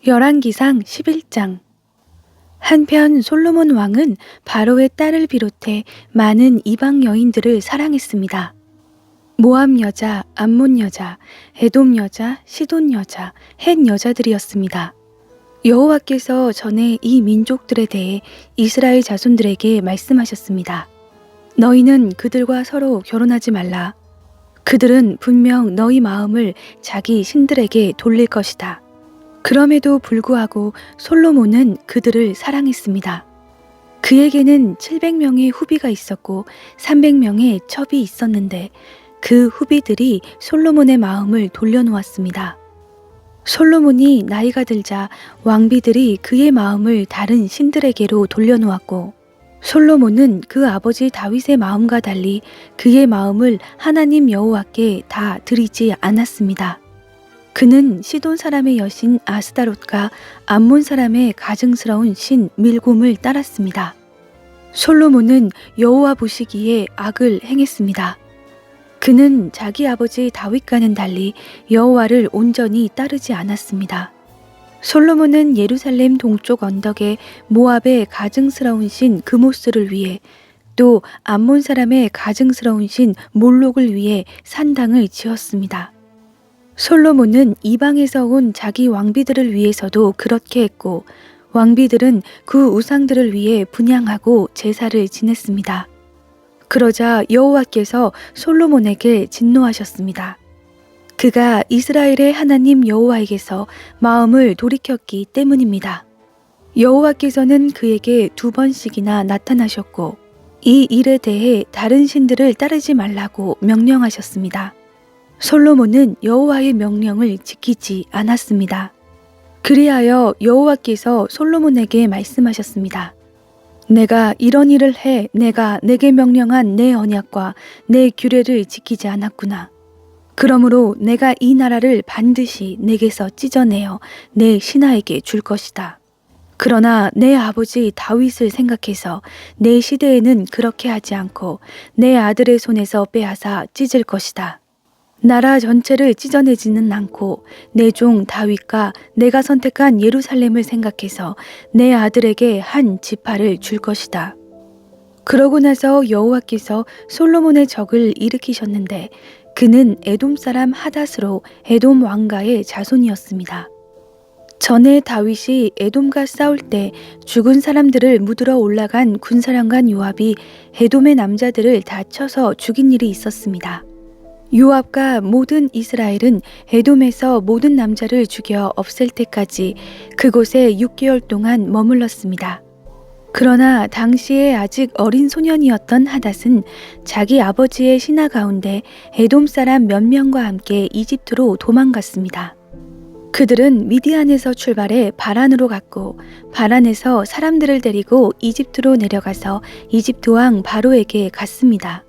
열왕기상 11장. 한편 솔로몬 왕은 바로의 딸을 비롯해 많은 이방 여인들을 사랑했습니다. 모압 여자, 암몬 여자, 에돔 여자, 시돈 여자, 헷 여자들이었습니다. 여호와께서 전에 이 민족들에 대해 이스라엘 자손들에게 말씀하셨습니다. 너희는 그들과 서로 결혼하지 말라. 그들은 분명 너희 마음을 자기 신들에게 돌릴 것이다. 그럼에도 불구하고 솔로몬은 그들을 사랑했습니다. 그에게는 700명의 후비가 있었고 300명의 첩이 있었는데 그 후비들이 솔로몬의 마음을 돌려놓았습니다. 솔로몬이 나이가 들자 왕비들이 그의 마음을 다른 신들에게로 돌려놓았고 솔로몬은 그 아버지 다윗의 마음과 달리 그의 마음을 하나님 여호와께 다 드리지 않았습니다. 그는 시돈 사람의 여신 아스다롯과 암몬 사람의 가증스러운 신 밀곰을 따랐습니다. 솔로몬은 여호와 보시기에 악을 행했습니다. 그는 자기 아버지 다윗과는 달리 여호와를 온전히 따르지 않았습니다. 솔로몬은 예루살렘 동쪽 언덕에 모압의 가증스러운 신 그모스를 위해 또 암몬 사람의 가증스러운 신 몰록을 위해 산당을 지었습니다. 솔로몬은 이방에서 온 자기 왕비들을 위해서도 그렇게 했고 왕비들은 그 우상들을 위해 분향하고 제사를 지냈습니다. 그러자 여호와께서 솔로몬에게 진노하셨습니다. 그가 이스라엘의 하나님 여호와에게서 마음을 돌이켰기 때문입니다. 여호와께서는 그에게 2번씩이나 나타나셨고 이 일에 대해 다른 신들을 따르지 말라고 명령하셨습니다. 솔로몬은 여호와의 명령을 지키지 않았습니다. 그리하여 여호와께서 솔로몬에게 말씀하셨습니다. 내가 이런 일을 해 내가 내게 명령한 내 언약과 내 규례를 지키지 않았구나. 그러므로 내가 이 나라를 반드시 내게서 찢어내어 내 신하에게 줄 것이다. 그러나 내 아버지 다윗을 생각해서 내 시대에는 그렇게 하지 않고 내 아들의 손에서 빼앗아 찢을 것이다. 나라 전체를 찢어내지는 않고 내 종 다윗과 내가 선택한 예루살렘을 생각해서 내 아들에게 한 지파를 줄 것이다. 그러고 나서 여호와께서 솔로몬의 적을 일으키셨는데 그는 에돔 사람 하닷으로 에돔 왕가의 자손이었습니다. 전에 다윗이 에돔과 싸울 때 죽은 사람들을 묻으러 올라간 군사령관 요압이 에돔의 남자들을 다 쳐서 죽인 일이 있었습니다. 요압과 모든 이스라엘은 에돔에서 모든 남자를 죽여 없앨 때까지 그곳에 6개월 동안 머물렀습니다. 그러나 당시에 아직 어린 소년이었던 하닷은 자기 아버지의 신하 가운데 에돔 사람 몇 명과 함께 이집트로 도망갔습니다. 그들은 미디안에서 출발해 바란으로 갔고 바란에서 사람들을 데리고 이집트로 내려가서 이집트 왕 바로에게 갔습니다.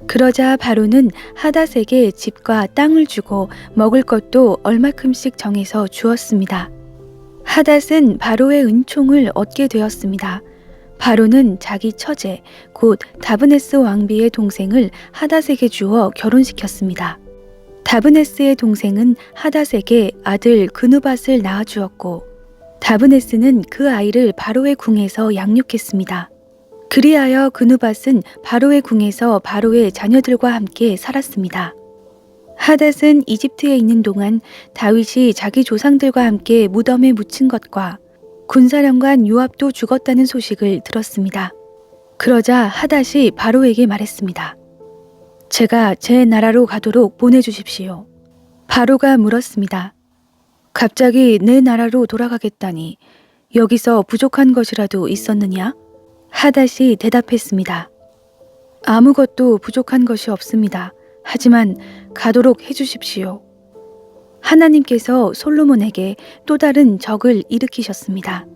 그러자 바로는 하닷에게 집과 땅을 주고 먹을 것도 얼마큼씩 정해서 주었습니다. 하닷은 바로의 은총을 얻게 되었습니다. 바로는 자기 처제 곧 다브네스 왕비의 동생을 하닷에게 주어 결혼시켰습니다. 다브네스의 동생은 하닷에게 아들 그누밧을 낳아주었고 다브네스는 그 아이를 바로의 궁에서 양육했습니다. 그리하여 그누밧은 바로의 궁에서 바로의 자녀들과 함께 살았습니다. 하닷은 이집트에 있는 동안 다윗이 자기 조상들과 함께 무덤에 묻힌 것과 군사령관 요압도 죽었다는 소식을 들었습니다. 그러자 하닷이 바로에게 말했습니다. 제가 제 나라로 가도록 보내주십시오. 바로가 물었습니다. 갑자기 내 나라로 돌아가겠다니 여기서 부족한 것이라도 있었느냐? 하닷이 대답했습니다. 아무것도 부족한 것이 없습니다. 하지만 가도록 해주십시오. 하나님께서 솔로몬에게 또 다른 적을 일으키셨습니다.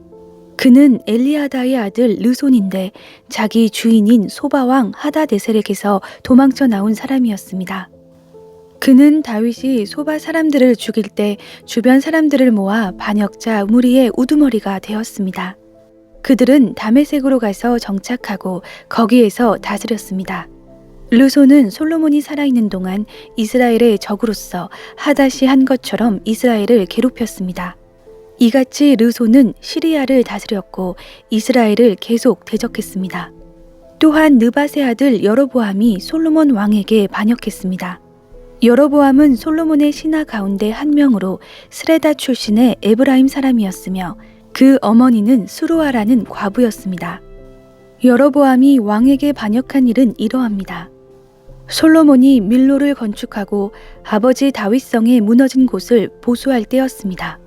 그는 엘리아다의 아들 르손인데 자기 주인인 소바왕 하다데셀에게서 도망쳐 나온 사람이었습니다. 그는 다윗이 소바 사람들을 죽일 때 주변 사람들을 모아 반역자 무리의 우두머리가 되었습니다. 그들은 다메섹으로 가서 정착하고 거기에서 다스렸습니다. 르손은 솔로몬이 살아있는 동안 이스라엘의 적으로서 하닷이 한 것처럼 이스라엘을 괴롭혔습니다. 이같이 르소는 시리아를 다스렸고 이스라엘을 계속 대적했습니다. 또한 느밧의 아들 여로보암이 솔로몬 왕에게 반역했습니다. 여로보암은 솔로몬의 신하 가운데 한 명으로 스레다 출신의 에브라임 사람이었으며 그 어머니는 수루아라는 과부였습니다. 여로보암이 왕에게 반역한 일은 이러합니다. 솔로몬이 밀로를 건축하고 아버지 다윗성에 무너진 곳을 보수할 때였습니다.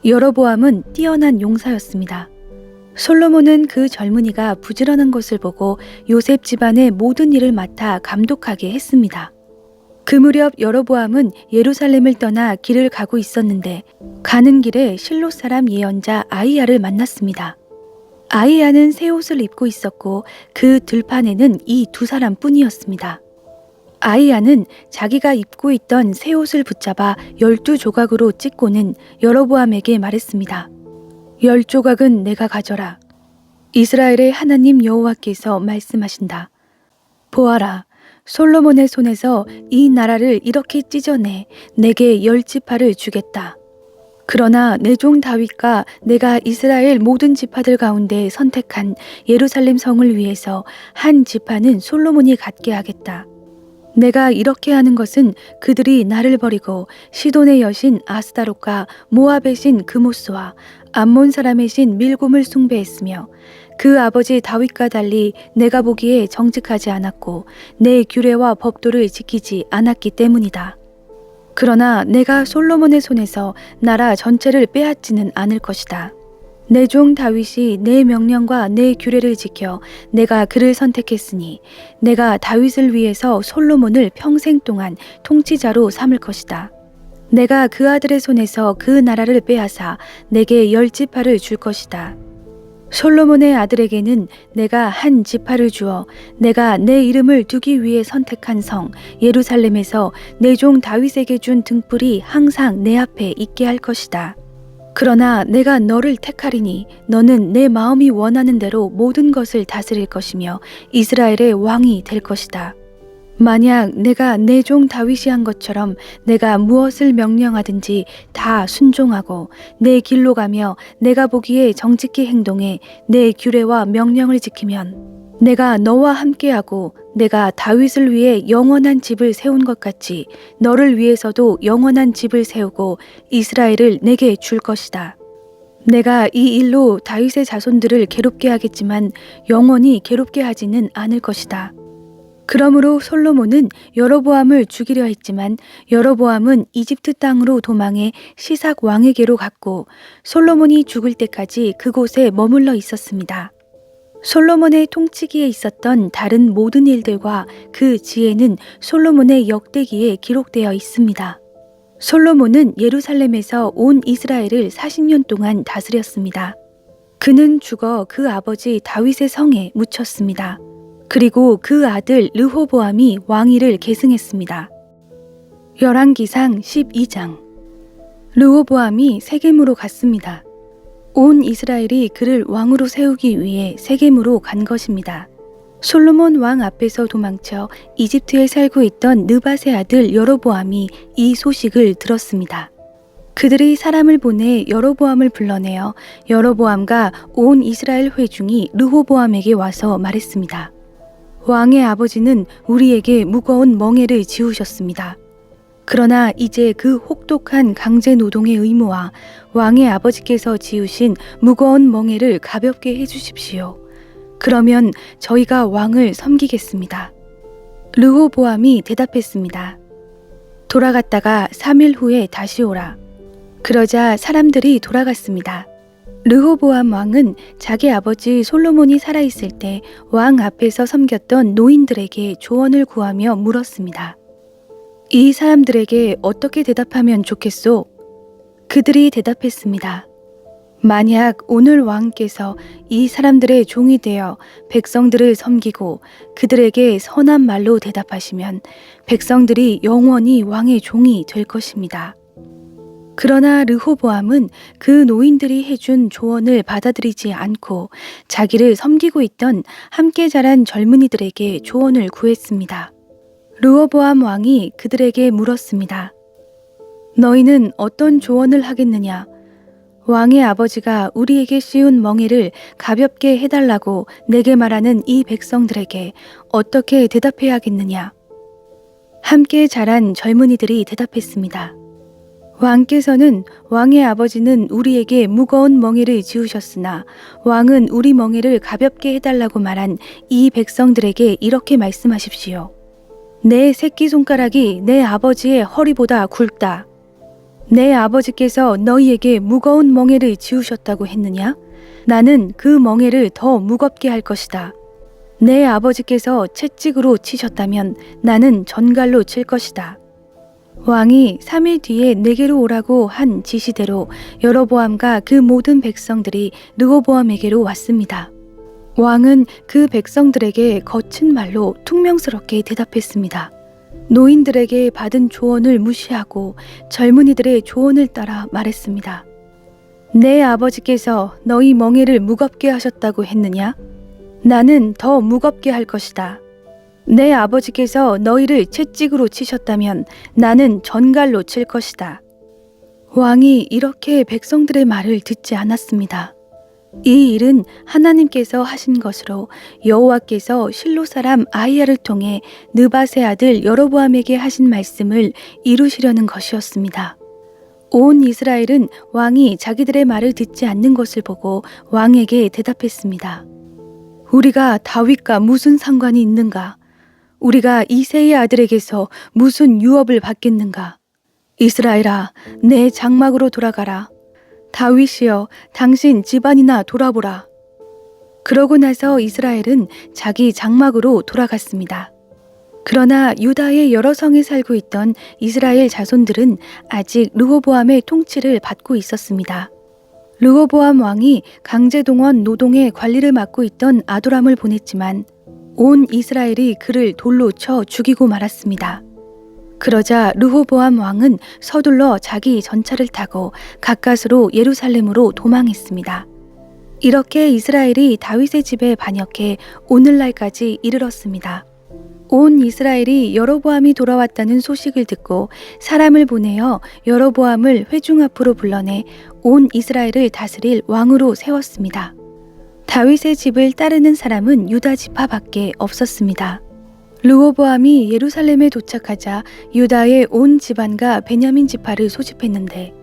여로보암은 뛰어난 용사였습니다. 솔로몬은 그 젊은이가 부지런한 것을 보고 요셉 집안의 모든 일을 맡아 감독하게 했습니다. 그 무렵 여로보암은 예루살렘을 떠나 길을 가고 있었는데 가는 길에 실로 사람 예언자 아이야를 만났습니다. 아이야는 새 옷을 입고 있었고 그 들판에는 이 두 사람뿐이었습니다. 아이야는 자기가 입고 있던 새 옷을 붙잡아 12조각으로 찢고는 여로보암에게 말했습니다. 10조각은 내가 가져라. 이스라엘의 하나님 여호와께서 말씀하신다. 보아라, 솔로몬의 손에서 이 나라를 이렇게 찢어내 내게 10지파를 주겠다. 그러나 내 종 다윗과 내가 이스라엘 모든 지파들 가운데 선택한 예루살렘 성을 위해서 한 지파는 솔로몬이 갖게 하겠다. 내가 이렇게 하는 것은 그들이 나를 버리고 시돈의 여신 아스다롯과 모압의 신 그모스와 암몬 사람의 신 밀곰을 숭배했으며 그 아버지 다윗과 달리 내가 보기에 정직하지 않았고 내 규례와 법도를 지키지 않았기 때문이다. 그러나 내가 솔로몬의 손에서 나라 전체를 빼앗지는 않을 것이다. 내 종 다윗이 내 명령과 내 규례를 지켜 내가 그를 선택했으니 내가 다윗을 위해서 솔로몬을 평생 동안 통치자로 삼을 것이다. 내가 그 아들의 손에서 그 나라를 빼앗아 내게 10지파를 줄 것이다. 솔로몬의 아들에게는 내가 한 지파를 주어 내가 내 이름을 두기 위해 선택한 성 예루살렘에서 내 종 다윗에게 준 등불이 항상 내 앞에 있게 할 것이다. 그러나 내가 너를 택하리니 너는 내 마음이 원하는 대로 모든 것을 다스릴 것이며 이스라엘의 왕이 될 것이다. 만약 내가 내 종 다윗이 한 것처럼 내가 무엇을 명령하든지 다 순종하고 내 길로 가며 내가 보기에 정직히 행동해 내 규례와 명령을 지키면 내가 너와 함께하고 내가 다윗을 위해 영원한 집을 세운 것 같이 너를 위해서도 영원한 집을 세우고 이스라엘을 내게 줄 것이다. 내가 이 일로 다윗의 자손들을 괴롭게 하겠지만 영원히 괴롭게 하지는 않을 것이다. 그러므로 솔로몬은 여로보암을 죽이려 했지만 여로보암은 이집트 땅으로 도망해 시삭 왕에게로 갔고 솔로몬이 죽을 때까지 그곳에 머물러 있었습니다. 솔로몬의 통치기에 있었던 다른 모든 일들과 그 지혜는 솔로몬의 역대기에 기록되어 있습니다. 솔로몬은 예루살렘에서 온 이스라엘을 40년 동안 다스렸습니다. 그는 죽어 그 아버지 다윗의 성에 묻혔습니다. 그리고 그 아들 르호보암이 왕위를 계승했습니다. 열왕기상 12장. 르호보암이 세겜으로 갔습니다. 온 이스라엘이 그를 왕으로 세우기 위해 세겜으로 간 것입니다. 솔로몬 왕 앞에서 도망쳐 이집트에 살고 있던 느밧의 아들 여로보암이 이 소식을 들었습니다. 그들이 사람을 보내 여로보암을 불러내어 여로보암과 온 이스라엘 회중이 르호보암에게 와서 말했습니다. 왕의 아버지는 우리에게 무거운 멍에를 지우셨습니다. 그러나 이제 그 혹독한 강제 노동의 의무와 왕의 아버지께서 지우신 무거운 멍에를 가볍게 해주십시오. 그러면 저희가 왕을 섬기겠습니다. 르호보암이 대답했습니다. 돌아갔다가 3일 후에 다시 오라. 그러자 사람들이 돌아갔습니다. 르호보암 왕은 자기 아버지 솔로몬이 살아있을 때 왕 앞에서 섬겼던 노인들에게 조언을 구하며 물었습니다. 이 사람들에게 어떻게 대답하면 좋겠소? 그들이 대답했습니다. 만약 오늘 왕께서 이 사람들의 종이 되어 백성들을 섬기고 그들에게 선한 말로 대답하시면 백성들이 영원히 왕의 종이 될 것입니다. 그러나 르호보암은 그 노인들이 해준 조언을 받아들이지 않고 자기를 섬기고 있던 함께 자란 젊은이들에게 조언을 구했습니다. 르호보암 왕이 그들에게 물었습니다. 너희는 어떤 조언을 하겠느냐? 왕의 아버지가 우리에게 씌운 멍에를 가볍게 해달라고 내게 말하는 이 백성들에게 어떻게 대답해야겠느냐? 함께 자란 젊은이들이 대답했습니다. 왕께서는 왕의 아버지는 우리에게 무거운 멍에를 지우셨으나 왕은 우리 멍에를 가볍게 해달라고 말한 이 백성들에게 이렇게 말씀하십시오. 내 새끼손가락이 내 아버지의 허리보다 굵다. 내 아버지께서 너희에게 무거운 멍에를 지우셨다고 했느냐? 나는 그 멍에를 더 무겁게 할 것이다. 내 아버지께서 채찍으로 치셨다면 나는 전갈로 칠 것이다. 왕이 3일 뒤에 내게로 오라고 한 지시대로 여로보암과 그 모든 백성들이 르호보암에게로 왔습니다. 왕은 그 백성들에게 거친 말로 퉁명스럽게 대답했습니다. 노인들에게 받은 조언을 무시하고 젊은이들의 조언을 따라 말했습니다. 내 아버지께서 너희 멍에를 무겁게 하셨다고 했느냐? 나는 더 무겁게 할 것이다. 내 아버지께서 너희를 채찍으로 치셨다면 나는 전갈로 칠 것이다. 왕이 이렇게 백성들의 말을 듣지 않았습니다. 이 일은 하나님께서 하신 것으로 여호와께서 실로 사람 아히야를 통해 느밧의 아들 여로보암에게 하신 말씀을 이루시려는 것이었습니다. 온 이스라엘은 왕이 자기들의 말을 듣지 않는 것을 보고 왕에게 대답했습니다. 우리가 다윗과 무슨 상관이 있는가? 우리가 이새의 아들에게서 무슨 유업을 받겠는가? 이스라엘아, 내 장막으로 돌아가라. 다윗이여, 당신 집안이나 돌아보라. 그러고 나서 이스라엘은 자기 장막으로 돌아갔습니다. 그러나 유다의 여러 성에 살고 있던 이스라엘 자손들은 아직 르호보암의 통치를 받고 있었습니다. 르호보암 왕이 강제동원 노동의 관리를 맡고 있던 아도람을 보냈지만 온 이스라엘이 그를 돌로 쳐 죽이고 말았습니다. 그러자 르호보암 왕은 서둘러 자기 전차를 타고 가까스로 예루살렘으로 도망했습니다. 이렇게 이스라엘이 다윗의 집에 반역해 오늘날까지 이르렀습니다. 온 이스라엘이 여로보암이 돌아왔다는 소식을 듣고 사람을 보내어 여로보암을 회중 앞으로 불러내 온 이스라엘을 다스릴 왕으로 세웠습니다. 다윗의 집을 따르는 사람은 유다 지파밖에 없었습니다. 르호보암이 예루살렘에 도착하자 유다의 온 집안과 베냐민 지파를 소집했는데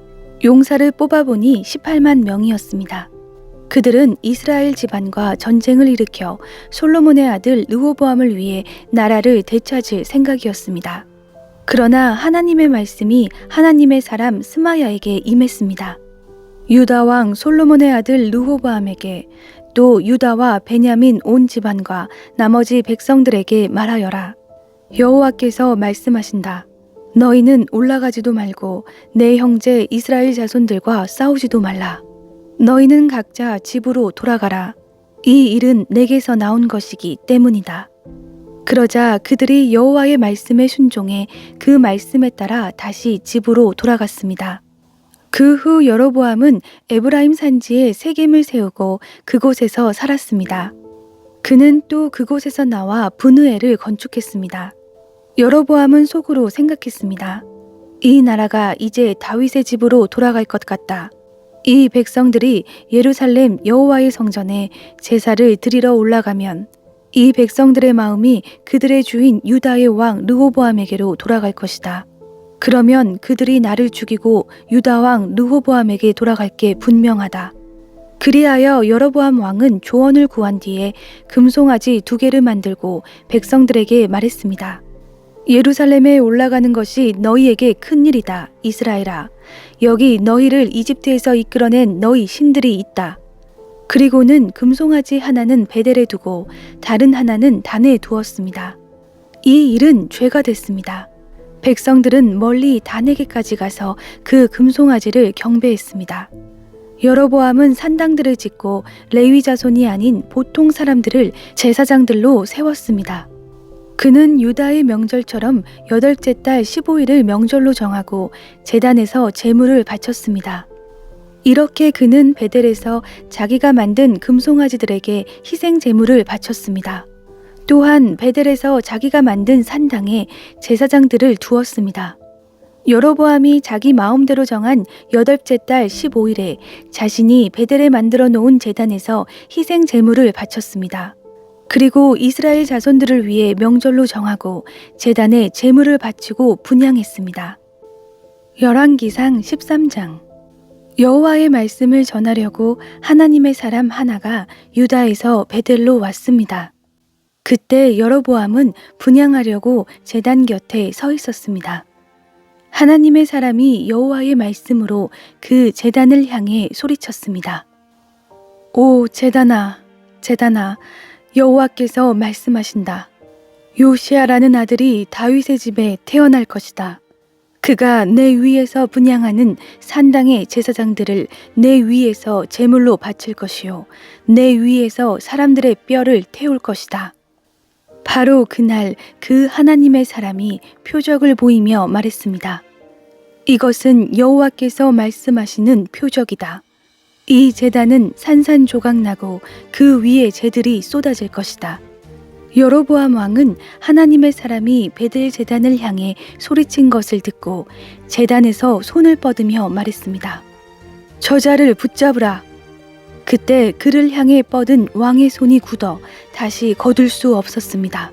용사를 뽑아보니 18만 명이었습니다. 그들은 이스라엘 집안과 전쟁을 일으켜 솔로몬의 아들 르호보암을 위해 나라를 되찾을 생각이었습니다. 그러나 하나님의 말씀이 하나님의 사람 스마야에게 임했습니다. 유다 왕 솔로몬의 아들 르호보암에게 또 유다와 베냐민 온 집안과 나머지 백성들에게 말하여라. 여호와께서 말씀하신다. 너희는 올라가지도 말고 내 형제 이스라엘 자손들과 싸우지도 말라. 너희는 각자 집으로 돌아가라. 이 일은 내게서 나온 것이기 때문이다. 그러자 그들이 여호와의 말씀에 순종해 그 말씀에 따라 다시 집으로 돌아갔습니다. 그 후 여로보암은 에브라임 산지에 세겜을 세우고 그곳에서 살았습니다. 그는 또 그곳에서 나와 브느엘을 건축했습니다. 여로보암은 속으로 생각했습니다. 이 나라가 이제 다윗의 집으로 돌아갈 것 같다. 이 백성들이 예루살렘 여호와의 성전에 제사를 드리러 올라가면 이 백성들의 마음이 그들의 주인 유다의 왕 르호보암에게로 돌아갈 것이다. 그러면 그들이 나를 죽이고 유다 왕 르호보암에게 돌아갈 게 분명하다. 그리하여 여로보암 왕은 조언을 구한 뒤에 금송아지 2개를 만들고 백성들에게 말했습니다. 예루살렘에 올라가는 것이 너희에게 큰일이다. 이스라엘아, 여기 너희를 이집트에서 이끌어낸 너희 신들이 있다. 그리고는 금송아지 하나는 베델에 두고 다른 하나는 단에 두었습니다. 이 일은 죄가 됐습니다. 백성들은 멀리 단에게까지 가서 그 금송아지를 경배했습니다. 여로보암은 산당들을 짓고 레위 자손이 아닌 보통 사람들을 제사장들로 세웠습니다. 그는 유다의 명절처럼 8째 달 15일을 명절로 정하고 제단에서 제물을 바쳤습니다. 이렇게 그는 베델에서 자기가 만든 금송아지들에게 희생 제물을 바쳤습니다. 또한 베델에서 자기가 만든 산당에 제사장들을 두었습니다. 여로보암이 자기 마음대로 정한 8째 달 15일에 자신이 베델에 만들어 놓은 제단에서 희생 제물을 바쳤습니다. 그리고 이스라엘 자손들을 위해 명절로 정하고 제단에 제물을 바치고 분향했습니다. 열왕기상 13장. 여호와의 말씀을 전하려고 하나님의 사람 하나가 유다에서 베델로 왔습니다. 그때 여로보암은 분향하려고 제단 곁에 서 있었습니다. 하나님의 사람이 여호와의 말씀으로 그 제단을 향해 소리쳤습니다. 오 제단아, 제단아, 여호와께서 말씀하신다. 요시아라는 아들이 다윗의 집에 태어날 것이다. 그가 내 위에서 분향하는 산당의 제사장들을 내 위에서 제물로 바칠 것이요 내 위에서 사람들의 뼈를 태울 것이다. 바로 그날 그 하나님의 사람이 표적을 보이며 말했습니다. 이것은 여호와께서 말씀하시는 표적이다. 이 제단은 산산조각나고 그 위에 재들이 쏟아질 것이다. 여로보암 왕은 하나님의 사람이 베델 제단을 향해 소리친 것을 듣고 제단에서 손을 뻗으며 말했습니다. 저자를 붙잡으라. 그때 그를 향해 뻗은 왕의 손이 굳어 다시 거둘 수 없었습니다.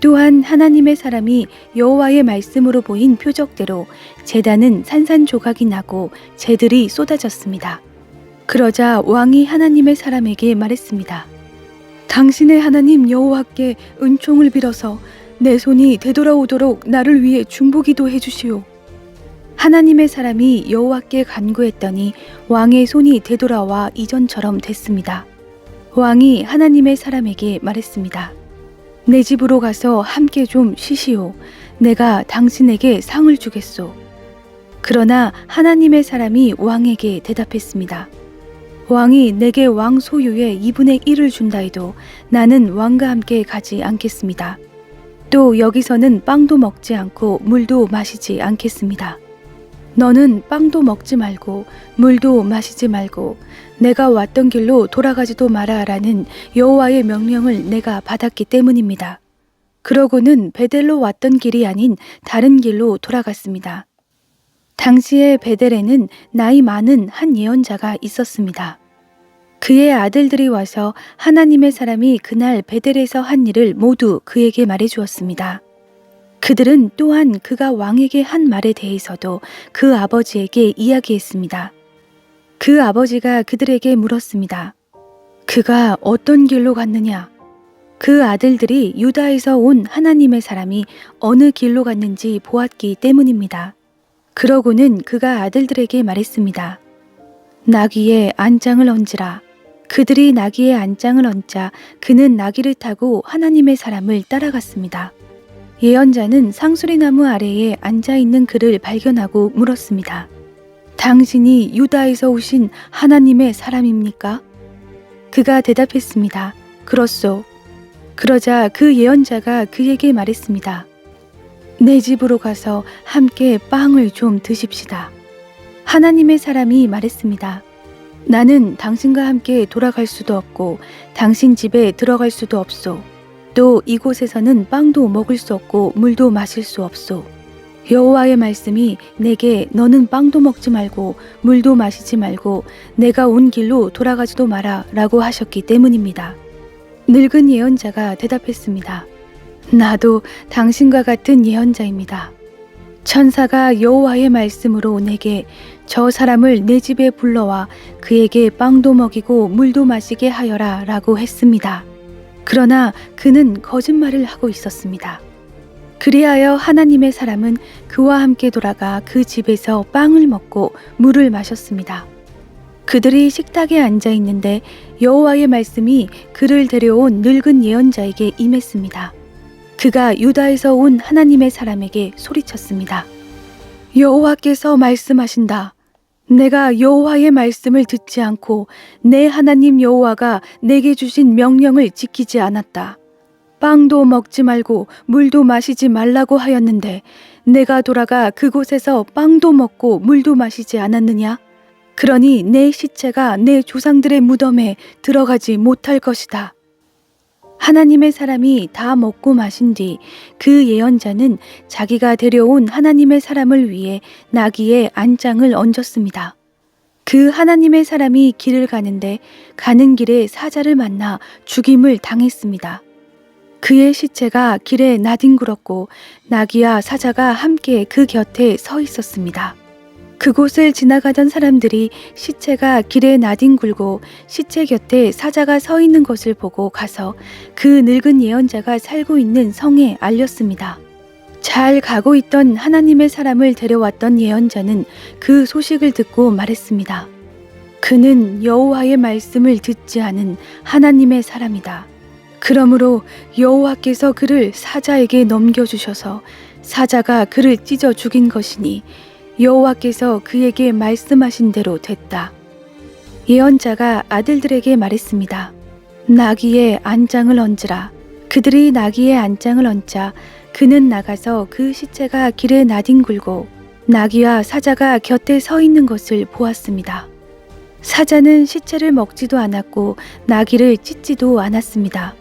또한 하나님의 사람이 여호와의 말씀으로 보인 표적대로 제단은 산산조각이 나고 재들이 쏟아졌습니다. 그러자 왕이 하나님의 사람에게 말했습니다. 당신의 하나님 여호와께 은총을 빌어서 내 손이 되돌아오도록 나를 위해 중보기도 해주시오. 하나님의 사람이 여호와께 간구했더니 왕의 손이 되돌아와 이전처럼 됐습니다. 왕이 하나님의 사람에게 말했습니다. 내 집으로 가서 함께 좀 쉬시오. 내가 당신에게 상을 주겠소. 그러나 하나님의 사람이 왕에게 대답했습니다. 왕이 내게 왕 소유의 2분의 1을 준다 해도 나는 왕과 함께 가지 않겠습니다. 또 여기서는 빵도 먹지 않고 물도 마시지 않겠습니다. 너는 빵도 먹지 말고 물도 마시지 말고 내가 왔던 길로 돌아가지도 마라라는 여호와의 명령을 내가 받았기 때문입니다. 그러고는 베델로 왔던 길이 아닌 다른 길로 돌아갔습니다. 당시에 베델에는 나이 많은 한 예언자가 있었습니다. 그의 아들들이 와서 하나님의 사람이 그날 베델에서 한 일을 모두 그에게 말해 주었습니다. 그들은 또한 그가 왕에게 한 말에 대해서도 그 아버지에게 이야기했습니다. 그 아버지가 그들에게 물었습니다. 그가 어떤 길로 갔느냐? 그 아들들이 유다에서 온 하나님의 사람이 어느 길로 갔는지 보았기 때문입니다. 그러고는 그가 아들들에게 말했습니다. 나귀에 안장을 얹으라. 그들이 나귀에 안장을 얹자 그는 나귀를 타고 하나님의 사람을 따라갔습니다. 예언자는 상수리나무 아래에 앉아있는 그를 발견하고 물었습니다. 당신이 유다에서 오신 하나님의 사람입니까? 그가 대답했습니다. 그렇소. 그러자 그 예언자가 그에게 말했습니다. 내 집으로 가서 함께 빵을 좀 드십시다. 하나님의 사람이 말했습니다. 나는 당신과 함께 돌아갈 수도 없고 당신 집에 들어갈 수도 없소. 또 이곳에서는 빵도 먹을 수 없고 물도 마실 수 없소. 여호와의 말씀이 내게 너는 빵도 먹지 말고 물도 마시지 말고 내가 온 길로 돌아가지도 마라 라고 하셨기 때문입니다. 늙은 예언자가 대답했습니다. 나도 당신과 같은 예언자입니다. 천사가 여호와의 말씀으로 내게 저 사람을 내 집에 불러와 그에게 빵도 먹이고 물도 마시게 하여라 라고 했습니다. 그러나 그는 거짓말을 하고 있었습니다. 그리하여 하나님의 사람은 그와 함께 돌아가 그 집에서 빵을 먹고 물을 마셨습니다. 그들이 식탁에 앉아 있는데 여호와의 말씀이 그를 데려온 늙은 예언자에게 임했습니다. 그가 유다에서 온 하나님의 사람에게 소리쳤습니다. 여호와께서 말씀하신다. 내가 여호와의 말씀을 듣지 않고 내 하나님 여호와가 내게 주신 명령을 지키지 않았다. 빵도 먹지 말고 물도 마시지 말라고 하였는데 내가 돌아가 그곳에서 빵도 먹고 물도 마시지 않았느냐? 그러니 내 시체가 내 조상들의 무덤에 들어가지 못할 것이다. 하나님의 사람이 다 먹고 마신 뒤 그 예언자는 자기가 데려온 하나님의 사람을 위해 나귀의 안장을 얹었습니다. 그 하나님의 사람이 길을 가는데 가는 길에 사자를 만나 죽임을 당했습니다. 그의 시체가 길에 나뒹굴었고 나귀와 사자가 함께 그 곁에 서 있었습니다. 그곳을 지나가던 사람들이 시체가 길에 나뒹굴고 시체 곁에 사자가 서 있는 것을 보고 가서 그 늙은 예언자가 살고 있는 성에 알렸습니다. 잘 가고 있던 하나님의 사람을 데려왔던 예언자는 그 소식을 듣고 말했습니다. 그는 여호와의 말씀을 듣지 않은 하나님의 사람이다. 그러므로 여호와께서 그를 사자에게 넘겨주셔서 사자가 그를 찢어 죽인 것이니 여호와께서 그에게 말씀하신 대로 됐다. 예언자가 아들들에게 말했습니다. 나귀의 안장을 얹으라. 그들이 나귀의 안장을 얹자 그는 나가서 그 시체가 길에 나뒹굴고 나귀와 사자가 곁에 서 있는 것을 보았습니다. 사자는 시체를 먹지도 않았고 나귀를 찢지도 않았습니다.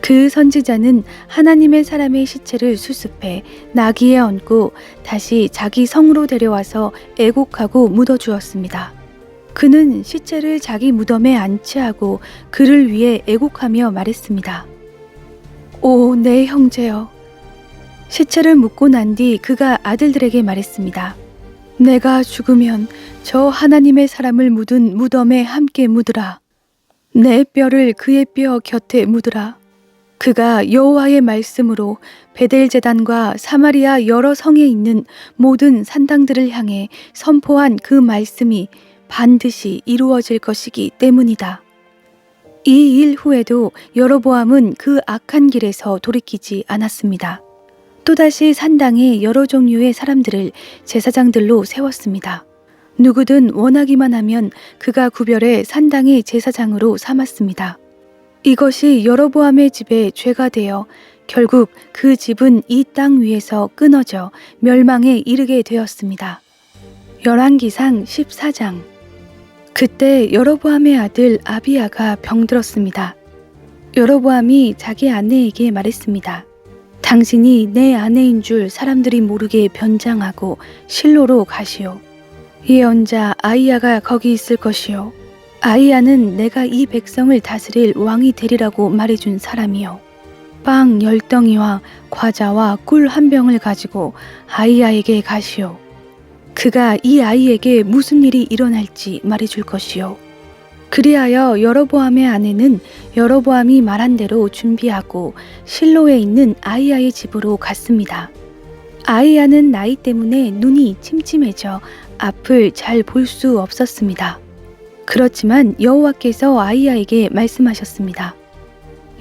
그 선지자는 하나님의 사람의 시체를 수습해 나귀에 얹고 다시 자기 성으로 데려와서 애곡하고 묻어주었습니다. 그는 시체를 자기 무덤에 안치하고 그를 위해 애곡하며 말했습니다. 오, 내 형제여. 시체를 묻고 난 뒤 그가 아들들에게 말했습니다. 내가 죽으면 저 하나님의 사람을 묻은 무덤에 함께 묻으라. 내 뼈를 그의 뼈 곁에 묻으라. 그가 여호와의 말씀으로 베델 제단과 사마리아 여러 성에 있는 모든 산당들을 향해 선포한 그 말씀이 반드시 이루어질 것이기 때문이다. 이 일 후에도 여로보암은 그 악한 길에서 돌이키지 않았습니다. 또다시 산당에 여러 종류의 사람들을 제사장들로 세웠습니다. 누구든 원하기만 하면 그가 구별해 산당의 제사장으로 삼았습니다. 이것이 여로보암의 집에 죄가 되어 결국 그 집은 이 땅 위에서 끊어져 멸망에 이르게 되었습니다. 열왕기상 14장. 그때 여로보암의 아들 아비야가 병들었습니다. 여로보암이 자기 아내에게 말했습니다. 당신이 내 아내인 줄 사람들이 모르게 변장하고 실로로 가시오. 예언자 아이야가 거기 있을 것이요. 아이야는 내가 이 백성을 다스릴 왕이 되리라고 말해준 사람이요. 빵 10덩이와 과자와 꿀 한 병을 가지고 아이야에게 가시오. 그가 이 아이에게 무슨 일이 일어날지 말해줄 것이요. 그리하여 여로보암의 아내는 여로보암이 말한 대로 준비하고 실로에 있는 아이야의 집으로 갔습니다. 아이야는 나이 때문에 눈이 침침해져 앞을 잘 볼 수 없었습니다. 그렇지만 여호와께서 아이야에게 말씀하셨습니다.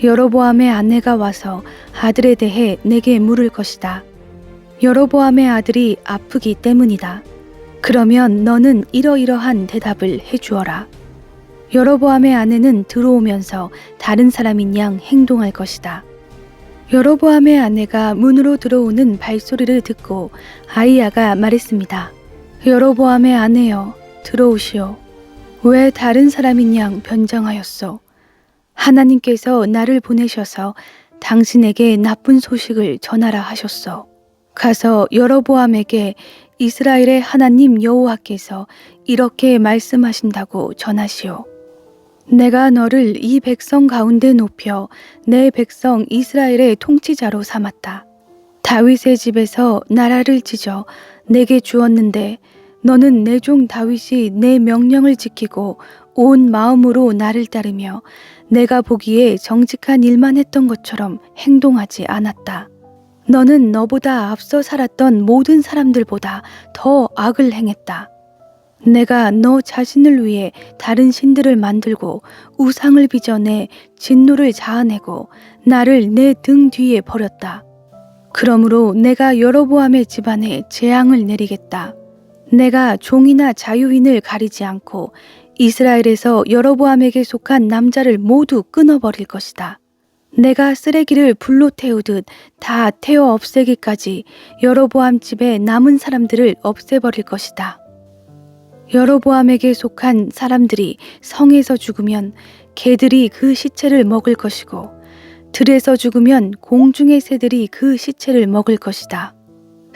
여로보암의 아내가 와서 아들에 대해 내게 물을 것이다. 여로보암의 아들이 아프기 때문이다. 그러면 너는 이러이러한 대답을 해주어라. 여로보암의 아내는 들어오면서 다른 사람인 양 행동할 것이다. 여로보암의 아내가 문으로 들어오는 발소리를 듣고 아이야가 말했습니다. 여로보암의 아내여, 들어오시오. 왜 다른 사람인 양 변장하였소? 하나님께서 나를 보내셔서 당신에게 나쁜 소식을 전하라 하셨소. 가서 여로보암에게 이스라엘의 하나님 여호와께서 이렇게 말씀하신다고 전하시오. 내가 너를 이 백성 가운데 높여 내 백성 이스라엘의 통치자로 삼았다. 다윗의 집에서 나라를 찢어 내게 주었는데 너는 내 종 다윗이 내 명령을 지키고 온 마음으로 나를 따르며 내가 보기에 정직한 일만 했던 것처럼 행동하지 않았다. 너는 너보다 앞서 살았던 모든 사람들보다 더 악을 행했다. 내가 너 자신을 위해 다른 신들을 만들고 우상을 빚어내 진노를 자아내고 나를 내 등 뒤에 버렸다. 그러므로 내가 여로보암의 집안에 재앙을 내리겠다. 내가 종이나 자유인을 가리지 않고 이스라엘에서 여로보암에게 속한 남자를 모두 끊어버릴 것이다. 내가 쓰레기를 불로 태우듯 다 태워 없애기까지 여로보암 집에 남은 사람들을 없애버릴 것이다. 여로보암에게 속한 사람들이 성에서 죽으면 개들이 그 시체를 먹을 것이고 들에서 죽으면 공중의 새들이 그 시체를 먹을 것이다.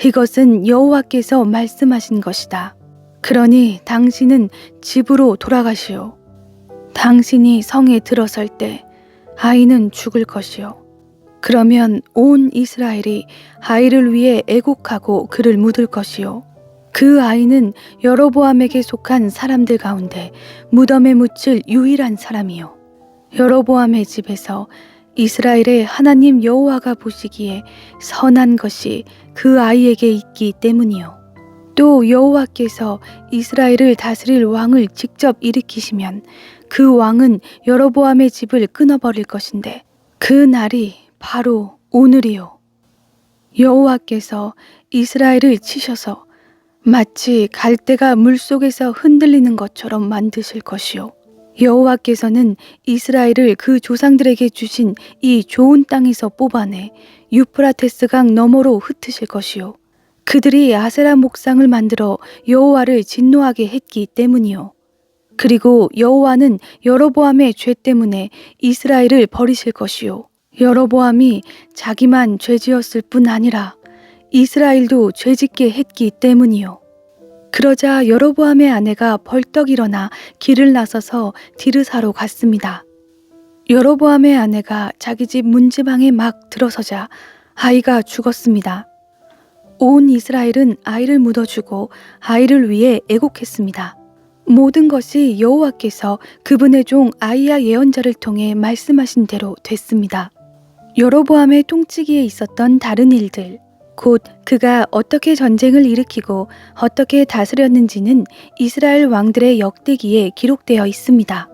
이것은 여호와께서 말씀하신 것이다. 그러니 당신은 집으로 돌아가시오. 당신이 성에 들어설 때 아이는 죽을 것이요. 그러면 온 이스라엘이 아이를 위해 애곡하고 그를 묻을 것이요. 그 아이는 여로보암에게 속한 사람들 가운데 무덤에 묻힐 유일한 사람이요. 여로보암의 집에서 이스라엘의 하나님 여호와가 보시기에 선한 것이 그 아이에게 있기 때문이요. 또 여호와께서 이스라엘을 다스릴 왕을 직접 일으키시면 그 왕은 여로보암의 집을 끊어버릴 것인데 그 날이 바로 오늘이요. 여호와께서 이스라엘을 치셔서 마치 갈대가 물속에서 흔들리는 것처럼 만드실 것이요. 여호와께서는 이스라엘을 그 조상들에게 주신 이 좋은 땅에서 뽑아내 유프라테스 강 너머로 흩으실 것이요. 그들이 아세라 목상을 만들어 여호와를 진노하게 했기 때문이요. 그리고 여호와는 여로보암의 죄 때문에 이스라엘을 버리실 것이요. 여로보암이 자기만 죄지었을 뿐 아니라 이스라엘도 죄짓게 했기 때문이요. 그러자 여로보암의 아내가 벌떡 일어나 길을 나서서 디르사로 갔습니다. 여로보암의 아내가 자기 집 문지방에 막 들어서자 아이가 죽었습니다. 온 이스라엘은 아이를 묻어주고 아이를 위해 애곡했습니다. 모든 것이 여호와께서 그분의 종 아히야 예언자를 통해 말씀하신 대로 됐습니다. 여로보암의 통치기에 있었던 다른 일들, 곧 그가 어떻게 전쟁을 일으키고 어떻게 다스렸는지는 이스라엘 왕들의 역대기에 기록되어 있습니다.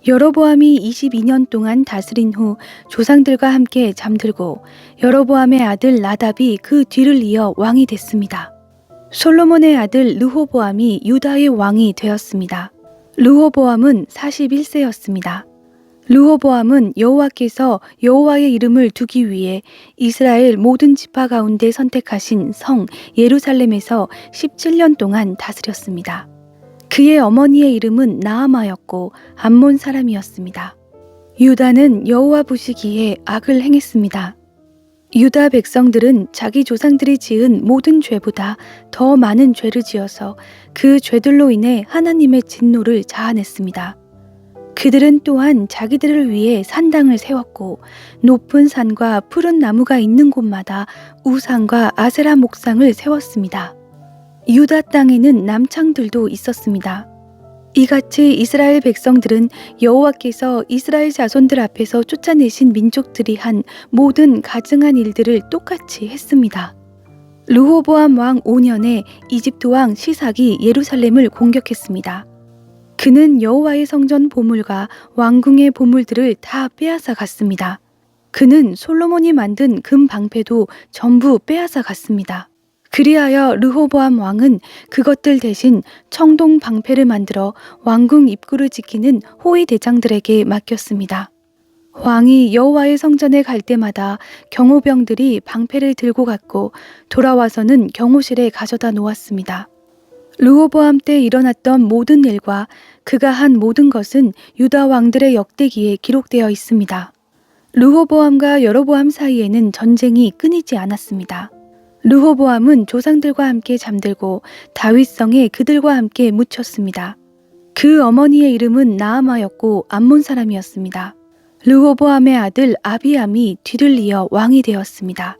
여로보암이 22년 동안 다스린 후 조상들과 함께 잠들고 여로보암의 아들 나답이 그 뒤를 이어 왕이 됐습니다. 솔로몬의 아들 르호보암이 유다의 왕이 되었습니다. 르호보암은 41세였습니다. 르호보암은 여호와께서 여호와의 이름을 두기 위해 이스라엘 모든 지파 가운데 선택하신 성 예루살렘에서 17년 동안 다스렸습니다. 그의 어머니의 이름은 나아마였고 암몬 사람이었습니다. 유다는 여호와 보시기에 악을 행했습니다. 유다 백성들은 자기 조상들이 지은 모든 죄보다 더 많은 죄를 지어서 그 죄들로 인해 하나님의 진노를 자아냈습니다. 그들은 또한 자기들을 위해 산당을 세웠고 높은 산과 푸른 나무가 있는 곳마다 우상과 아세라 목상을 세웠습니다. 유다 땅에는 남창들도 있었습니다. 이같이 이스라엘 백성들은 여호와께서 이스라엘 자손들 앞에서 쫓아내신 민족들이 한 모든 가증한 일들을 똑같이 했습니다. 르호보암 왕 5년에 이집트 왕 시삭이 예루살렘을 공격했습니다. 그는 여호와의 성전 보물과 왕궁의 보물들을 다 빼앗아 갔습니다. 그는 솔로몬이 만든 금 방패도 전부 빼앗아 갔습니다. 그리하여 르호보암 왕은 그것들 대신 청동 방패를 만들어 왕궁 입구를 지키는 호위 대장들에게 맡겼습니다. 왕이 여호와의 성전에 갈 때마다 경호병들이 방패를 들고 갔고 돌아와서는 경호실에 가져다 놓았습니다. 르호보암 때 일어났던 모든 일과 그가 한 모든 것은 유다 왕들의 역대기에 기록되어 있습니다. 르호보암과 여로보암 사이에는 전쟁이 끊이지 않았습니다. 르호보암은 조상들과 함께 잠들고 다윗성에 그들과 함께 묻혔습니다. 그 어머니의 이름은 나아마였고 암몬 사람이었습니다. 르호보암의 아들 아비암이 뒤를 이어 왕이 되었습니다.